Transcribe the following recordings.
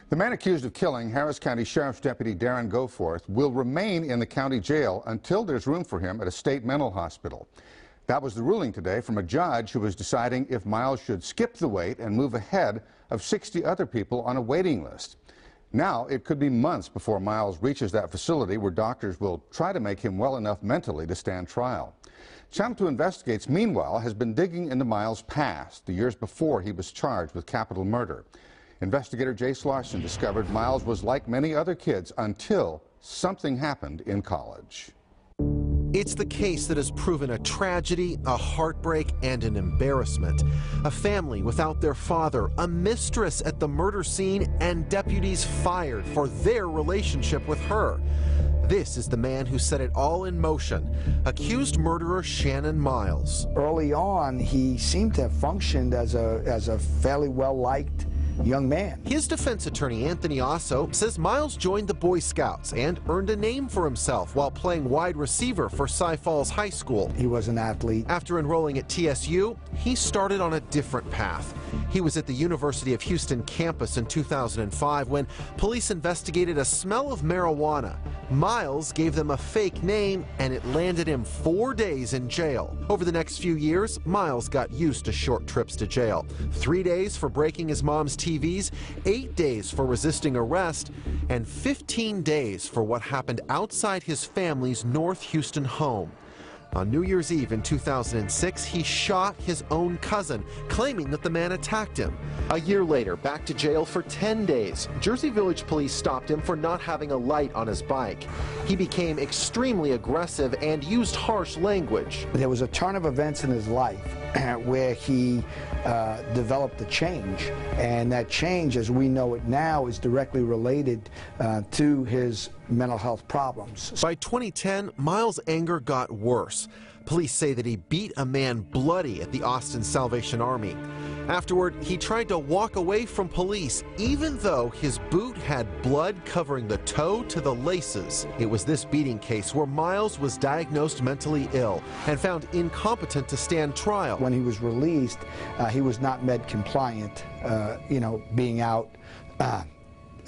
The man accused of killing Harris County Sheriff's Deputy Darren Goforth will remain in the county jail until there's room for him at a state mental hospital. That was the ruling today from a judge who was deciding if Miles should skip the wait and move ahead of 60 other people on a waiting list. Now it could be months before Miles reaches that facility where doctors will try to make him well enough mentally to stand trial. Channel 2 Investigates, meanwhile, has been digging into Miles' past, the years before he was charged with capital murder. Investigator Jace Larson discovered Miles was like many other kids until something happened in college. It's the case that has proven a tragedy, a heartbreak, and an embarrassment. A family without their father, a mistress at the murder scene, and deputies fired for their relationship with her. This is the man who set it all in motion, accused murderer Shannon Miles. Early on, he seemed to have functioned as a fairly well-liked young man. His defense attorney, Anthony Osso, says Miles joined the Boy Scouts and earned a name for himself while playing wide receiver for Cy Falls High School. He was an athlete. After enrolling at TSU, he started on a different path. He was at the University of Houston campus in 2005 when police investigated a smell of marijuana. Miles gave them a fake name, and it landed him 4 days in jail. Over the next few years, Miles got used to short trips to jail. 3 days for breaking his mom's TVs, 8 days for resisting arrest, and 15 days for what happened outside his family's North Houston home. On New Year's Eve in 2006, he shot his own cousin, claiming that the man attacked him. A year later, back to jail for 10 days. Jersey Village police stopped him for not having a light on his bike. He became extremely aggressive and used harsh language. There was a turn of events in his life where he developed a change, and that change, as we know it now, is directly related to his mental health problems. By 2010, Miles' anger got worse. Police say that he beat a man bloody at the Austin Salvation Army. Afterward, he tried to walk away from police, even though his boot had blood covering the toe to the laces. It was this beating case where Miles was diagnosed mentally ill and found incompetent to stand trial. When he was released, he was not med compliant, being out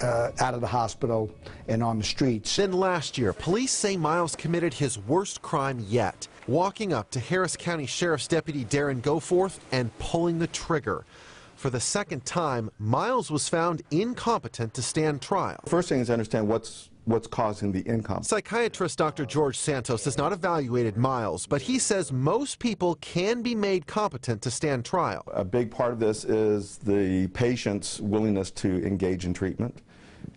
of the hospital and on the streets. Then last year, police say Miles committed his worst crime yet, walking up to Harris County Sheriff's Deputy Darren Goforth and pulling the trigger. For the second time, Miles was found incompetent to stand trial. First thing is to understand what's causing the incompetence. Psychiatrist Dr. George Santos has not evaluated Miles, but he says most people can be made competent to stand trial. A big part of this is the patient's willingness to engage in treatment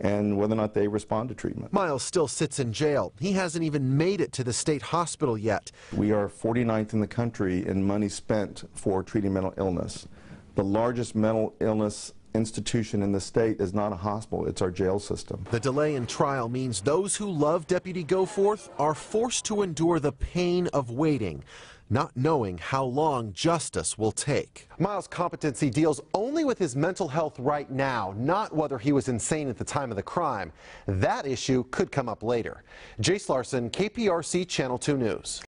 and whether or not they respond to treatment. Miles still sits in jail. He hasn't even made it to the state hospital yet. We are 49th in the country in money spent for treating mental illness. The largest mental illness institution in the state is not a hospital, it's our jail system. The delay in trial means those who love Deputy Goforth are forced to endure the pain of waiting, not knowing how long justice will take. Miles' competency deals only with his mental health right now, not whether he was insane at the time of the crime. That issue could come up later. Jace Larson, KPRC Channel 2 News.